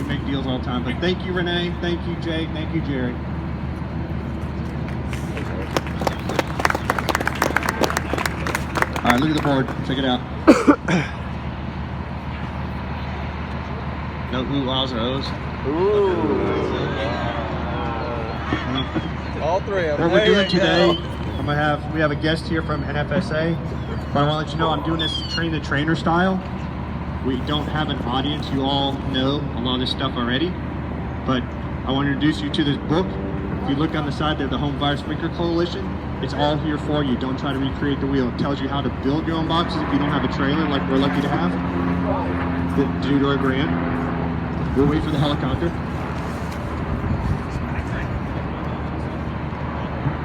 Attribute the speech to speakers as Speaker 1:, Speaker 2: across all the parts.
Speaker 1: We make deals all the time. But thank you, Renee. Thank you, Jake. Thank you, Jerry. All right, look at the board. Check it out. No ooh-ahs or ohs.
Speaker 2: All three of them.
Speaker 1: What we're doing today, we have a guest here from NFSA, but I want to let you know I'm doing this train the trainer style. We don't have an audience. You all know a lot of this stuff already, but I want to introduce you to this book. If you look on the side there, the Home Fire Sprinkler Coalition, it's all here for you. Don't try to recreate the wheel. It tells you how to build your own boxes if you don't have a trailer like we're lucky to have. Due to our grant. We'll wait for the helicopter.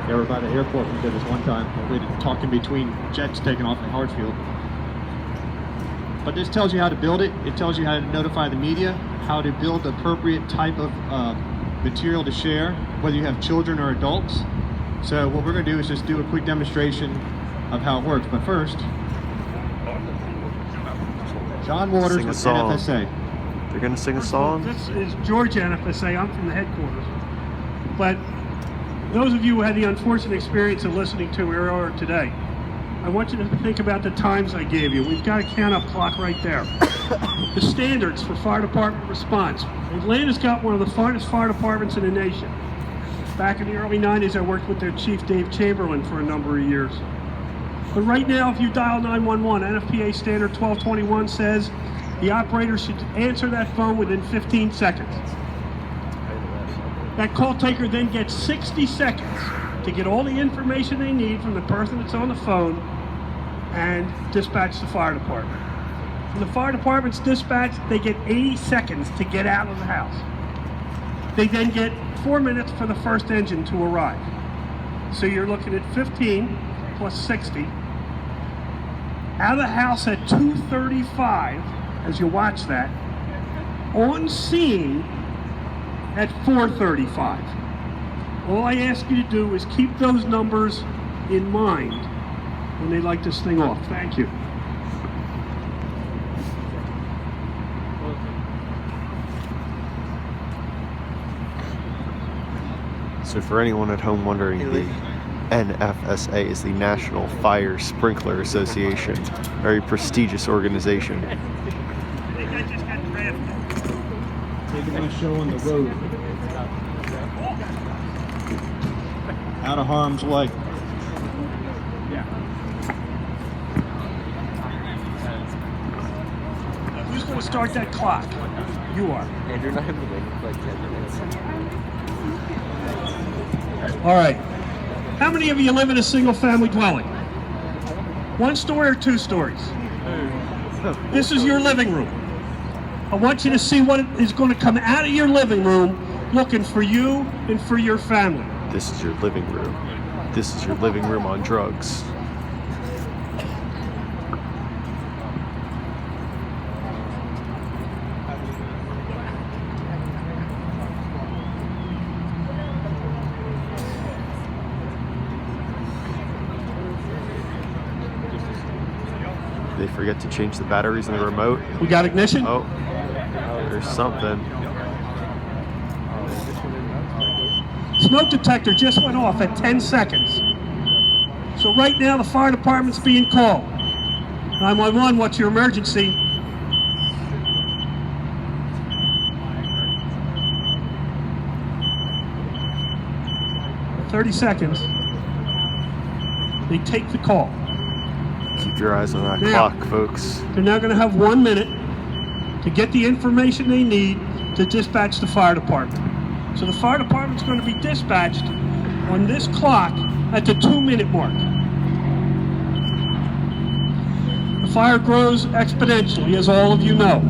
Speaker 1: Yeah, we're by the airport. We did this one time. We waited talking between jets taking off in Hartsfield. But this tells you how to build it. It tells you how to notify the media, how to build the appropriate type of material to share, whether you have children or adults. So what we're going to do is just do a quick demonstration of how it works. But first, John Waters with NFSA.
Speaker 3: They're going to sing a song?
Speaker 4: This is George NFSA. I'm from the headquarters. But those of you who had the unfortunate experience of listening to me earlier today, I want you to think about the times I gave you. We've got a count-up clock right there. The standards for fire department response. Atlanta's got one of the finest fire departments in the nation. Back in the early 90s, I worked with their chief, Dave Chamberlain, for a number of years. But right now, if you dial 911, NFPA standard 1221 says the operator should answer that phone within 15 seconds. That call taker then gets 60 seconds to get all the information they need from the person that's on the phone and dispatch the fire department. When the fire department's dispatched, they get 80 seconds to get out of the house. They then get 4 minutes for the first engine to arrive. So you're looking at 15 plus 60. Out of the house at 2:35, as you watch that, on scene at 4:35. All I ask you to do is keep those numbers in mind when they light this thing off. Thank you.
Speaker 3: So for anyone at home wondering, the NFSA is the National Fire Sprinkler Association, very prestigious organization.
Speaker 4: I think I just got drafted.
Speaker 1: Taking a show on the road. Out of harm's way.
Speaker 4: Yeah. Who's going to start that clock? You are.
Speaker 2: Andrew and I have been waiting for like 10 minutes.
Speaker 4: All right. How many of you live in a single-family dwelling? One story or two stories? This is your living room. I want you to see what is going to come out of your living room looking for you and for your family.
Speaker 3: This is your living room. This is your living room on drugs. They forget to change the batteries in the remote.
Speaker 4: We got ignition?
Speaker 3: Oh, there's something.
Speaker 4: Smoke detector just went off at 10 seconds. So right now the fire department's being called. 911, what's your emergency? "30 seconds. They take the call.
Speaker 3: Keep your eyes on that
Speaker 4: Now,
Speaker 3: clock, folks.
Speaker 4: They're now going to have 1 minute to get the information they need to dispatch the fire department. So the fire department's going to be dispatched on this clock at the 2-minute mark. The fire grows exponentially, as all of you know.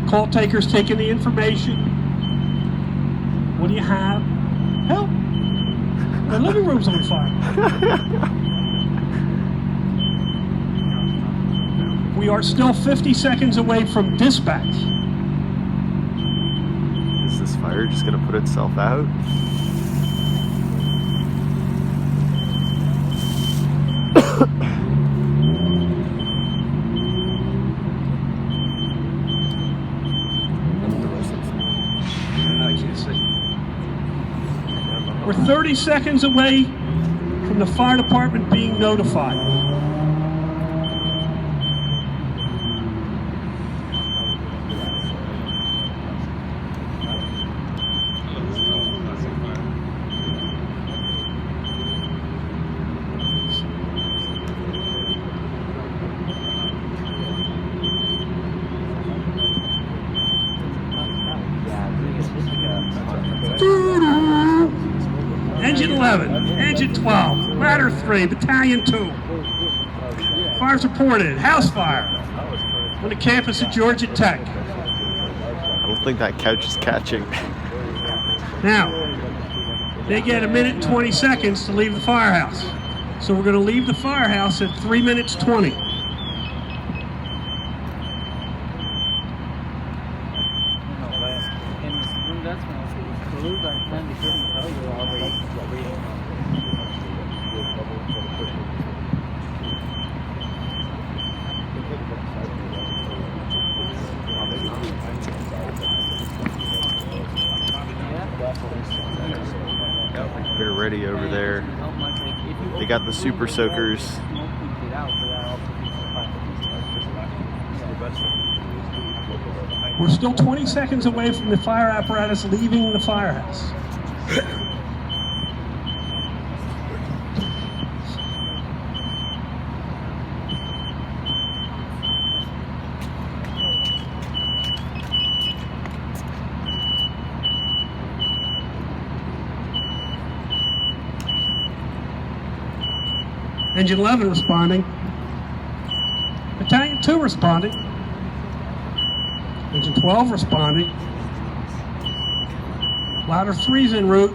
Speaker 4: Call taker's taking the information. What do you have? Help! The living room's on fire. We are still 50 seconds away from dispatch.
Speaker 3: Is this fire just gonna put itself out?
Speaker 4: 30 seconds away from the fire department being notified. Engine 11, Engine 12, Ladder 3, Battalion 2. Fires reported, house fire on the campus of Georgia Tech.
Speaker 3: I don't think that couch is catching.
Speaker 4: Now, they get 1 minute and 20 seconds to leave the firehouse. So we're going to leave the firehouse at 3 minutes 20.
Speaker 3: They're ready over there. They got the super soakers.
Speaker 4: We're still 20 seconds away from the fire apparatus leaving the firehouse. Engine 11 responding. Battalion 2 responding. Engine 12 responding. Ladder 3's en route.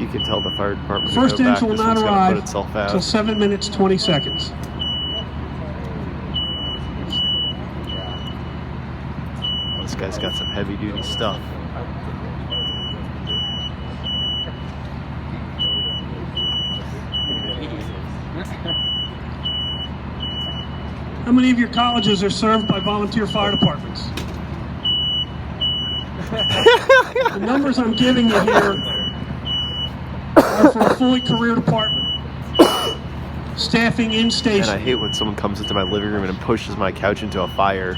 Speaker 3: You can tell the fire department
Speaker 4: First
Speaker 3: to go back.
Speaker 4: engine will
Speaker 3: This
Speaker 4: not
Speaker 3: one's gotta
Speaker 4: arrive
Speaker 3: put itself out.
Speaker 4: until 7 minutes 20 seconds.
Speaker 3: This guy's got some heavy duty stuff.
Speaker 4: How many of your colleges are served by volunteer fire departments? The numbers I'm giving you here are for a fully career department. Staffing in
Speaker 3: And
Speaker 4: station.
Speaker 3: I hate when someone comes into my living room and pushes my couch into a fire.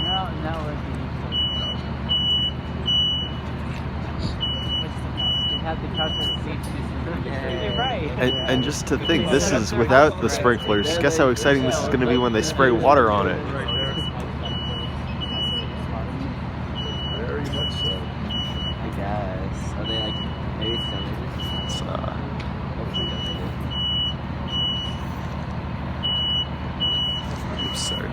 Speaker 2: Now we're have the couch on the seat. You're right.
Speaker 3: And just to think, this is without the sprinklers. Guess how exciting this is going to be when they spray water on it.
Speaker 1: Very much so.
Speaker 2: I guess. Are they like maybe it's done?
Speaker 3: It's, oops, sorry.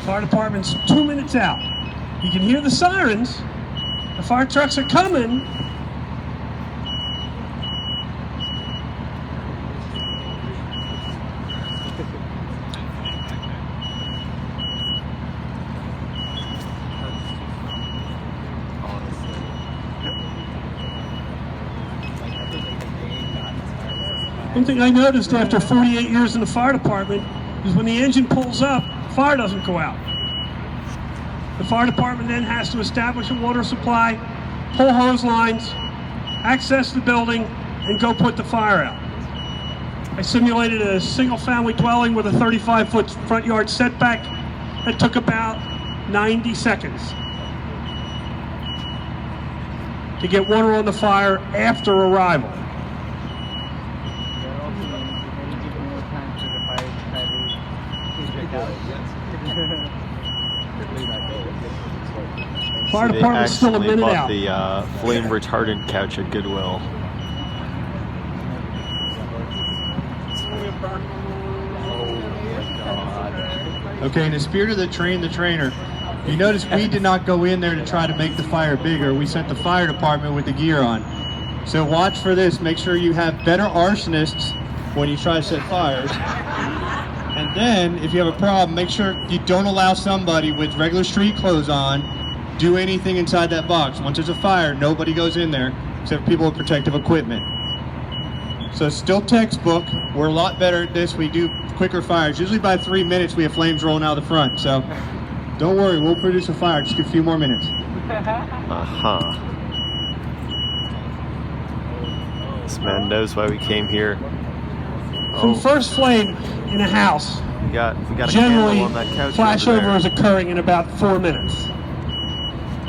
Speaker 4: Fire department's 2 minutes out. You can hear the sirens. The fire trucks are coming. One thing I noticed after 48 years in the fire department is when the engine pulls up, fire doesn't go out. The fire department then has to establish a water supply, pull hose lines, access the building, and go put the fire out. I simulated a single-family dwelling with a 35-foot front yard setback that took about 90 seconds to get water on the fire after arrival. Fire
Speaker 3: They
Speaker 4: department's still a
Speaker 3: actually
Speaker 4: minute
Speaker 3: bought
Speaker 4: out.
Speaker 3: the flame retardant couch at Goodwill.
Speaker 1: Oh my God. Okay, in the spirit of the trainer, you notice we did not go in there to try to make the fire bigger. We sent the fire department with the gear on. So watch for this. Make sure you have better arsonists when you try to set fires. And then, if you have a problem, make sure you don't allow somebody with regular street clothes on do anything inside that box. Once there's a fire, nobody goes in there except people with protective equipment. So it's still textbook. We're a lot better at this. We do quicker fires. Usually by 3 minutes we have flames rolling out the front. So don't worry, we'll produce a fire. Just give a few more minutes.
Speaker 3: This man knows why we came here.
Speaker 4: From first flame in a house,
Speaker 3: We got a
Speaker 4: generally
Speaker 3: candle on that couch.
Speaker 4: flashover
Speaker 3: over
Speaker 4: is occurring in about 4 minutes.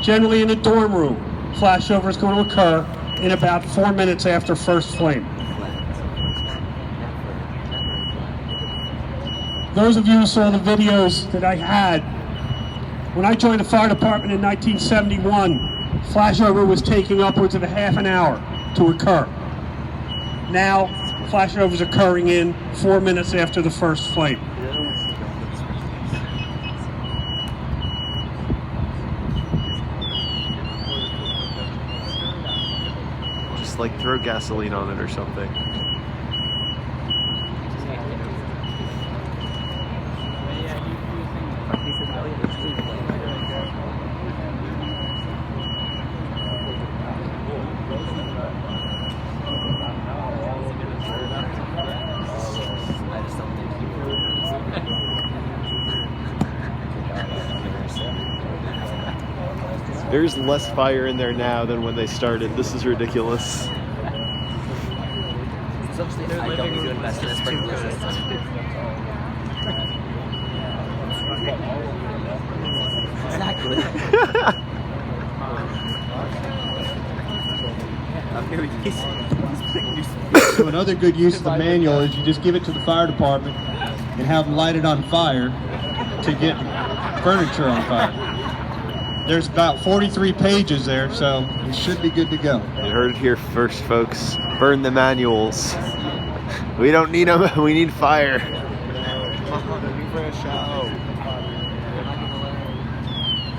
Speaker 4: Generally in a dorm room, flashover is going to occur in about 4 minutes after first flame. Those of you who saw the videos that I had, when I joined the fire department in 1971, flashover was taking upwards of a half an hour to occur. Now, flashover is occurring in 4 minutes after the first flame.
Speaker 3: Just like throw gasoline on it or something. There's less fire in there now than when they started. This is ridiculous.
Speaker 2: I don't need to invest in a sprinkler system. Exactly.
Speaker 1: So another good use of the manual is you just give it to the fire department and have them light it on fire to get furniture on fire. There's about 43 pages there, so it should be good to go.
Speaker 3: You heard it here first, folks. Burn the manuals. We don't need them, we need fire.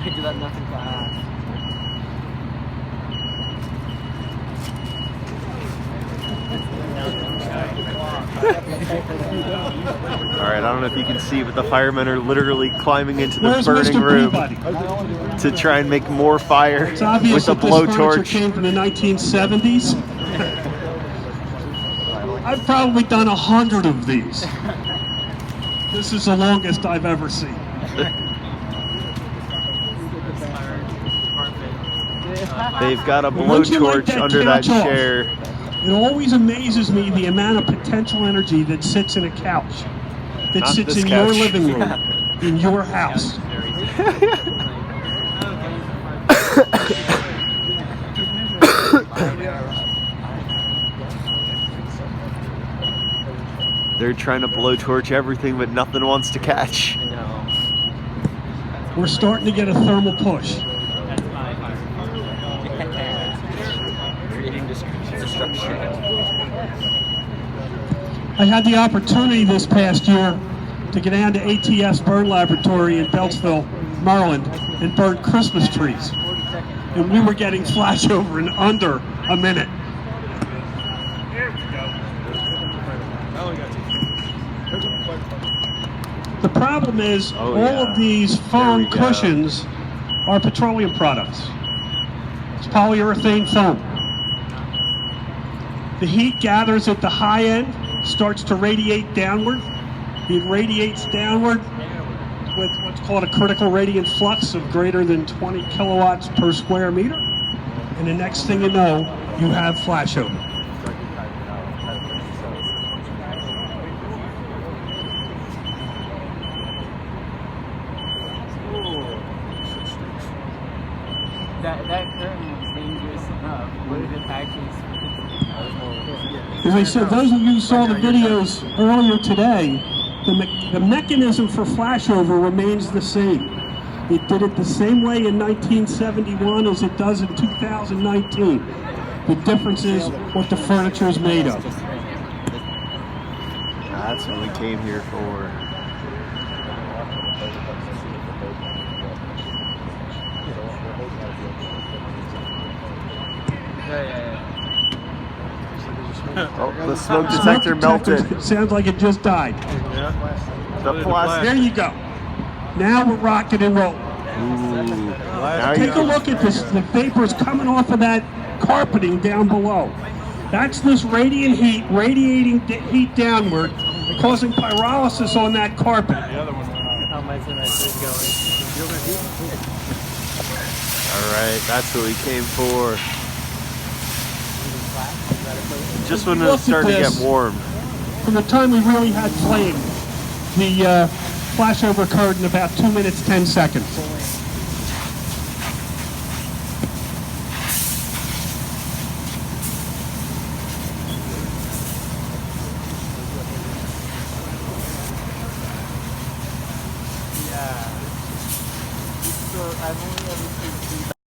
Speaker 2: I do that nothing class.
Speaker 3: Alright, I don't know if you can see, but the firemen are literally climbing into the
Speaker 4: Where's
Speaker 3: burning
Speaker 4: Mr.
Speaker 3: room
Speaker 4: Peabody?
Speaker 3: to try and make more fire
Speaker 4: It's obvious
Speaker 3: with a
Speaker 4: that this furniture
Speaker 3: blowtorch.
Speaker 4: came from the 1970s. I've probably done 100 of these. This is the longest I've ever seen.
Speaker 3: They've got a
Speaker 4: Once you light
Speaker 3: blowtorch
Speaker 4: that
Speaker 3: under that
Speaker 4: couch off,
Speaker 3: chair.
Speaker 4: It always amazes me the amount of potential energy that sits in a couch, that
Speaker 3: Not
Speaker 4: sits
Speaker 3: this
Speaker 4: in your
Speaker 3: couch.
Speaker 4: living room, in your house.
Speaker 3: They're trying to blowtorch everything, but nothing wants to catch.
Speaker 4: We're starting to get a thermal push.
Speaker 2: Creating destruction.
Speaker 4: I had the opportunity this past year to get down to ATS Burn Laboratory in Beltsville, Maryland, and burn Christmas trees. And we were getting flashover in under a minute. There we go. The problem is all of these foam cushions are petroleum products. It's polyurethane foam. The heat gathers at the high end, starts to radiate downward. It radiates downward with what's called a critical radiant flux of greater than 20 kilowatts per square meter. And the next thing you know, you have flashover.
Speaker 5: That curtain was dangerous enough. What did it actually?
Speaker 4: As I said, those of you who saw the videos earlier today, the mechanism for flashover remains the same. It did it the same way in 1971 as it does in 2019. The difference is what the furniture is made of.
Speaker 3: That's what we came here for. Oh, the smoke detector melted.
Speaker 4: Sounds like it just died.
Speaker 3: The plastic.
Speaker 4: There you go. Now we're rocking and rolling.
Speaker 3: Now you
Speaker 4: Take a
Speaker 3: can,
Speaker 4: look at this. The vapor's coming off of that carpeting down below. That's this radiating heat downward, causing pyrolysis on that carpet.
Speaker 3: Alright, that's what we came for. Just when
Speaker 4: Look
Speaker 3: it's
Speaker 4: at
Speaker 3: starting to
Speaker 4: this.
Speaker 3: get warm.
Speaker 4: From the time we really had flame, the flashover occurred in about 2 minutes, 10 seconds.
Speaker 5: So I've only ever seen